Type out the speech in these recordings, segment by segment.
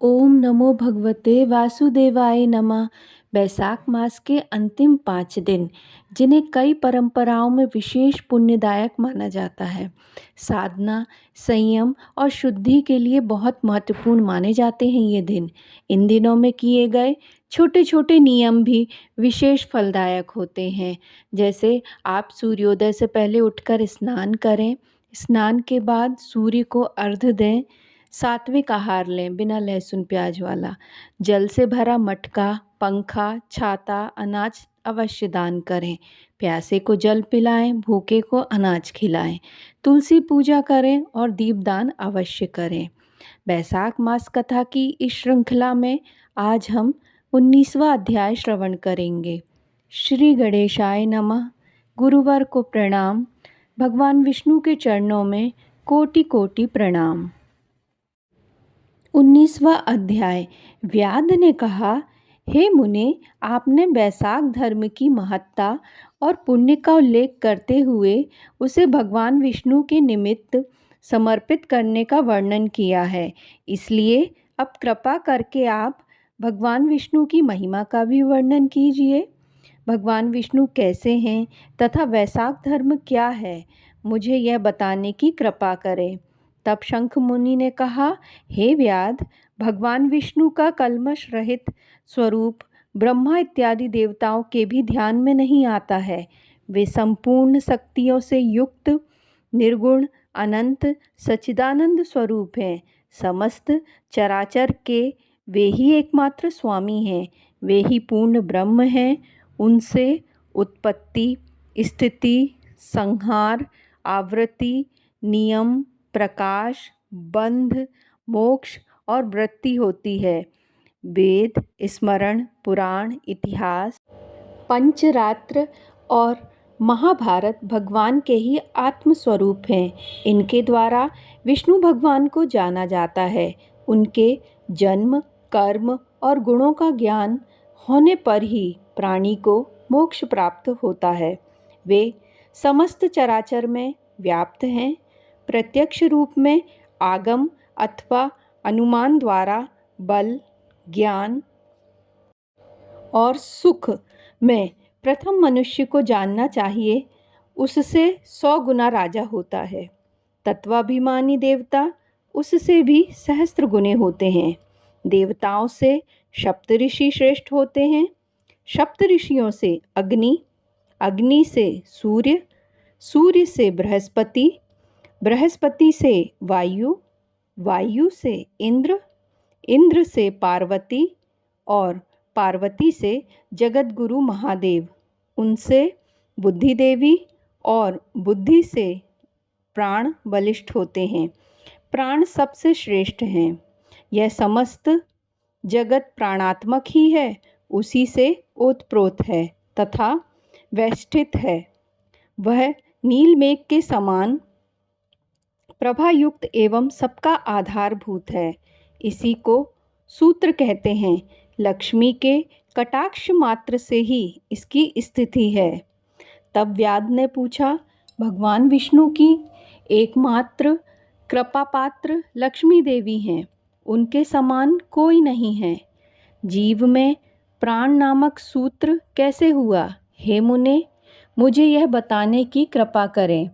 ओम नमो भगवते वासुदेवाय नमः। बैसाख मास के अंतिम 5 दिन, जिन्हें कई परंपराओं में विशेष पुण्यदायक माना जाता है, साधना, संयम और शुद्धि के लिए बहुत महत्वपूर्ण माने जाते हैं ये दिन। इन दिनों में किए गए छोटे छोटे नियम भी विशेष फलदायक होते हैं। जैसे आप सूर्योदय से पहले उठकर स्नान करें, स्नान के बाद सूर्य को अर्घ्य दें, सात्विक आहार लें बिना लहसुन प्याज वाला, जल से भरा मटका, पंखा, छाता, अनाज अवश्य दान करें, प्यासे को जल पिलाएं, भूखे को अनाज खिलाएं, तुलसी पूजा करें और दीपदान अवश्य करें। बैसाख मास कथा की इस श्रृंखला में आज हम 19वां अध्याय श्रवण करेंगे। श्री गणेशाय नमः। गुरुवर को प्रणाम। भगवान विष्णु के चरणों में कोटि कोटि प्रणाम। 19वां अध्याय। व्याध ने कहा, हे मुने, आपने बैसाख धर्म की महत्ता और पुण्य का उल्लेख करते हुए उसे भगवान विष्णु के निमित्त समर्पित करने का वर्णन किया है। इसलिए अब कृपा करके आप भगवान विष्णु की महिमा का भी वर्णन कीजिए। भगवान विष्णु कैसे हैं तथा वैशाख धर्म क्या है, मुझे यह बताने की कृपा करें। तब शंख मुनि ने कहा, हे व्याध, भगवान विष्णु का कल्मष रहित स्वरूप ब्रह्मा इत्यादि देवताओं के भी ध्यान में नहीं आता है। वे संपूर्ण शक्तियों से युक्त, निर्गुण, अनंत, सच्चिदानंद स्वरूप हैं। समस्त चराचर के वे ही एकमात्र स्वामी हैं। वे ही पूर्ण ब्रह्म हैं। उनसे उत्पत्ति, स्थिति, संहार, आवृत्ति, नियम, प्रकाश, बंध, मोक्ष और वृत्ति होती है। वेद, स्मरण, पुराण, इतिहास, पंचरात्र और महाभारत भगवान के ही आत्मस्वरूप हैं। इनके द्वारा विष्णु भगवान को जाना जाता है। उनके जन्म, कर्म और गुणों का ज्ञान होने पर ही प्राणी को मोक्ष प्राप्त होता है। वे समस्त चराचर में व्याप्त हैं। प्रत्यक्ष रूप में आगम अथवा अनुमान द्वारा बल, ज्ञान और सुख में प्रथम मनुष्य को जानना चाहिए, उससे 100 गुना राजा होता है। तत्वाभिमानी देवता उससे भी सहस्त्र गुने होते हैं। देवताओं से सप्तऋषि श्रेष्ठ होते हैं, सप्तऋषियों से अग्नि, अग्नि से सूर्य, सूर्य से बृहस्पति, बृहस्पति से वायु, वायु से इंद्र, इंद्र से पार्वती और पार्वती से जगत गुरु महादेव, उनसे बुद्धि देवी और बुद्धि से प्राण बलिष्ठ होते हैं। प्राण सबसे श्रेष्ठ हैं। यह समस्त जगत प्राणात्मक ही है, उसी से ओतप्रोत है तथा वेष्टित है। वह नील मेघ के समान प्रभायुक्त एवं सबका आधारभूत है। इसी को सूत्र कहते हैं। लक्ष्मी के कटाक्ष मात्र से ही इसकी स्थिति है। तब व्याध ने पूछा, भगवान विष्णु की एकमात्र कृपा पात्र लक्ष्मी देवी हैं, उनके समान कोई नहीं है। जीव में प्राण नामक सूत्र कैसे हुआ? हे मुने, मुझे यह बताने की कृपा करें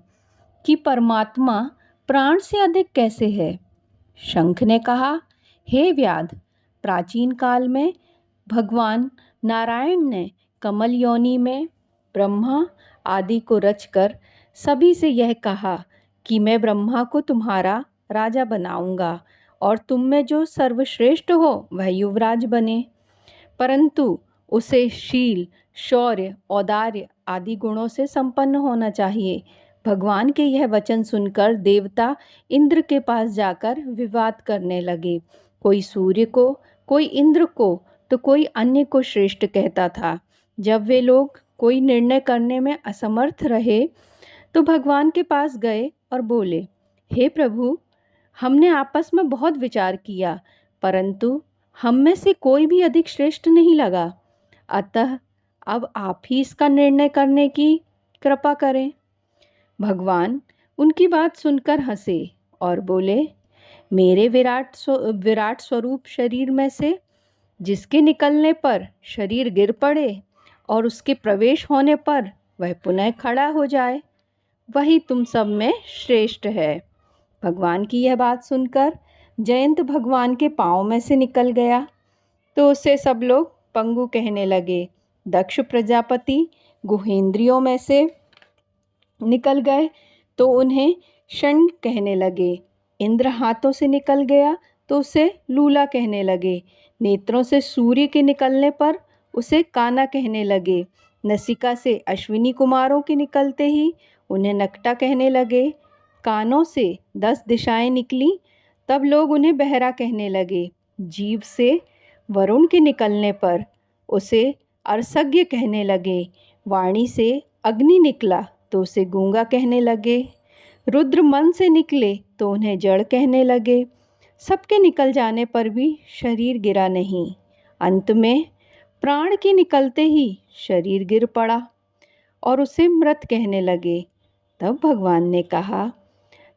कि परमात्मा प्राण से अधिक कैसे है। शंख ने कहा, हे व्याध, प्राचीन काल में भगवान नारायण ने कमल योनि में ब्रह्मा आदि को रचकर सभी से यह कहा कि मैं ब्रह्मा को तुम्हारा राजा बनाऊंगा और तुम में जो सर्वश्रेष्ठ हो वह युवराज बने। परंतु उसे शील, शौर्य, औदार्य आदि गुणों से संपन्न होना चाहिए। भगवान के यह वचन सुनकर देवता इंद्र के पास जाकर विवाद करने लगे। कोई सूर्य को, कोई इंद्र को तो कोई अन्य को श्रेष्ठ कहता था। जब वे लोग कोई निर्णय करने में असमर्थ रहे तो भगवान के पास गए और बोले, हे प्रभु, हमने आपस में बहुत विचार किया, परंतु हम में से कोई भी अधिक श्रेष्ठ नहीं लगा। अतः अब आप ही इसका निर्णय करने की कृपा करें। भगवान उनकी बात सुनकर हंसे और बोले, मेरे विराट स्वरूप शरीर में से, जिसके निकलने पर शरीर गिर पड़े और उसके प्रवेश होने पर वह पुनः खड़ा हो जाए, वही तुम सब में श्रेष्ठ है। भगवान की यह बात सुनकर जयंत भगवान के पाँव में से निकल गया, तो उससे सब लोग पंगु कहने लगे। दक्ष प्रजापति गुहेंद्रियों में से निकल गए तो उन्हें षण्ड कहने लगे। इंद्र हाथों से निकल गया तो उसे लूला कहने लगे। नेत्रों से सूर्य के निकलने पर उसे काना कहने लगे। नसिका से अश्विनी कुमारों के निकलते ही उन्हें नकटा कहने लगे। कानों से 10 दिशाएं निकली तब लोग उन्हें बहरा कहने लगे। जीभ से वरुण के निकलने पर उसे अर्सज्ञ कहने लगे। वाणी से अग्नि निकला तो उसे गूंगा कहने लगे। रुद्र मन से निकले तो उन्हें जड़ कहने लगे। सबके निकल जाने पर भी शरीर गिरा नहीं। अंत में प्राण के निकलते ही शरीर गिर पड़ा और उसे मृत कहने लगे। तब भगवान ने कहा,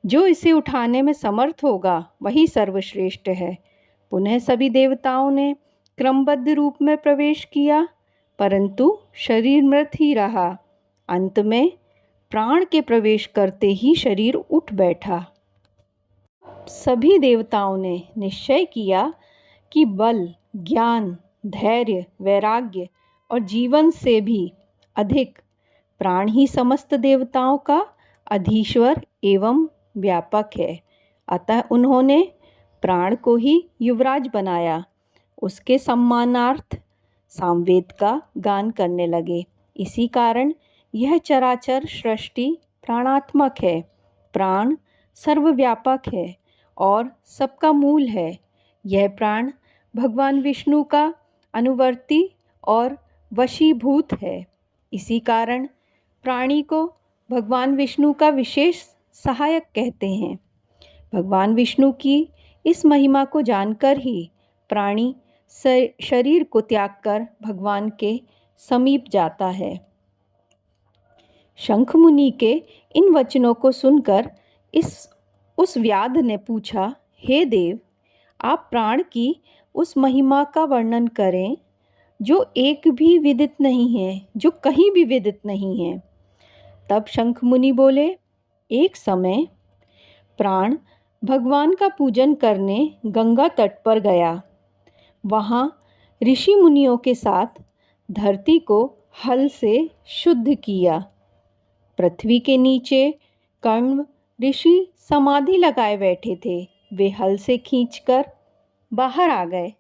जो इसे उठाने में समर्थ होगा वही सर्वश्रेष्ठ है। पुनः सभी देवताओं ने क्रमबद्ध रूप में प्रवेश किया, परंतु शरीर मृत ही रहा। अंत में प्राण के प्रवेश करते ही शरीर उठ बैठा। सभी देवताओं ने निश्चय किया कि बल, ज्ञान, धैर्य, वैराग्य और जीवन से भी अधिक प्राण ही समस्त देवताओं का अधीश्वर एवं व्यापक है। अतः उन्होंने प्राण को ही युवराज बनाया। उसके सम्मानार्थ सामवेद का गान करने लगे। इसी कारण यह चराचर सृष्टि प्राणात्मक है। प्राण सर्वव्यापक है और सबका मूल है। यह प्राण भगवान विष्णु का अनुवर्ती और वशीभूत है। इसी कारण प्राणी को भगवान विष्णु का विशेष सहायक कहते हैं। भगवान विष्णु की इस महिमा को जानकर ही प्राणी शरीर को त्याग कर भगवान के समीप जाता है। शंख मुनि के इन वचनों को सुनकर उस व्याध ने पूछा, हे देव, आप प्राण की उस महिमा का वर्णन करें जो एक भी विदित नहीं है, जो कहीं भी विदित नहीं है। तब शंख मुनि बोले, एक समय प्राण भगवान का पूजन करने गंगा तट पर गया। वहाँ ऋषि मुनियों के साथ धरती को हल से शुद्ध किया। पृथ्वी के नीचे कण्व ऋषि समाधि लगाए बैठे थे। वे हल से खींचकर बाहर आ गए।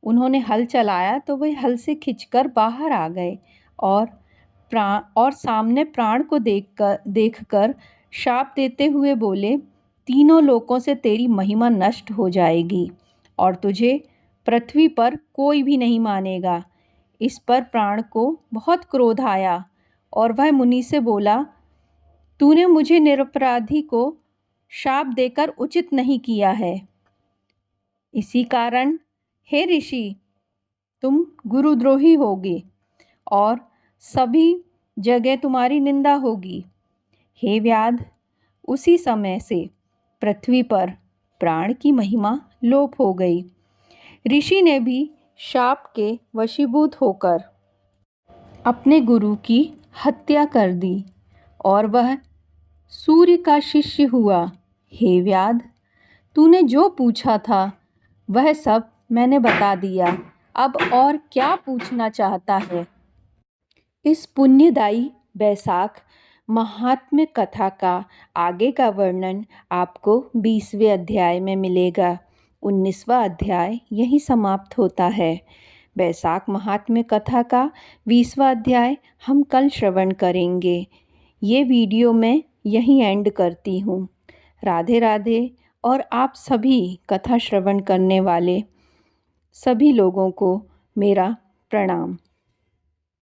उन्होंने हल चलाया तो वे हल से खींचकर बाहर आ गए और सामने प्राण को देखकर शाप देते हुए बोले, तीनों लोकों से तेरी महिमा नष्ट हो जाएगी और तुझे पृथ्वी पर कोई भी नहीं मानेगा। इस पर प्राण को बहुत क्रोध आया और वह मुनि से बोला, तूने मुझे निरपराधी को शाप देकर उचित नहीं किया है। इसी कारण हे ऋषि, तुम गुरुद्रोही होगे और सभी जगह तुम्हारी निंदा होगी। हे व्याध, उसी समय से पृथ्वी पर प्राण की महिमा लोप हो गई। ऋषि ने भी शाप के वशीभूत होकर अपने गुरु की हत्या कर दी और वह सूर्य का शिष्य हुआ। हे व्याध, तूने जो पूछा था वह सब मैंने बता दिया। अब और क्या पूछना चाहता है? इस पुण्यदायी बैसाख महात्म्य कथा का आगे का वर्णन आपको 20वें अध्याय में मिलेगा। 19वां अध्याय यहीं समाप्त होता है। बैसाख महात्म्य कथा का 20वां अध्याय हम कल श्रवण करेंगे। ये वीडियो मैं यहीं एंड करती हूँ। राधे राधे। और आप सभी कथा श्रवण करने वाले सभी लोगों को मेरा प्रणाम।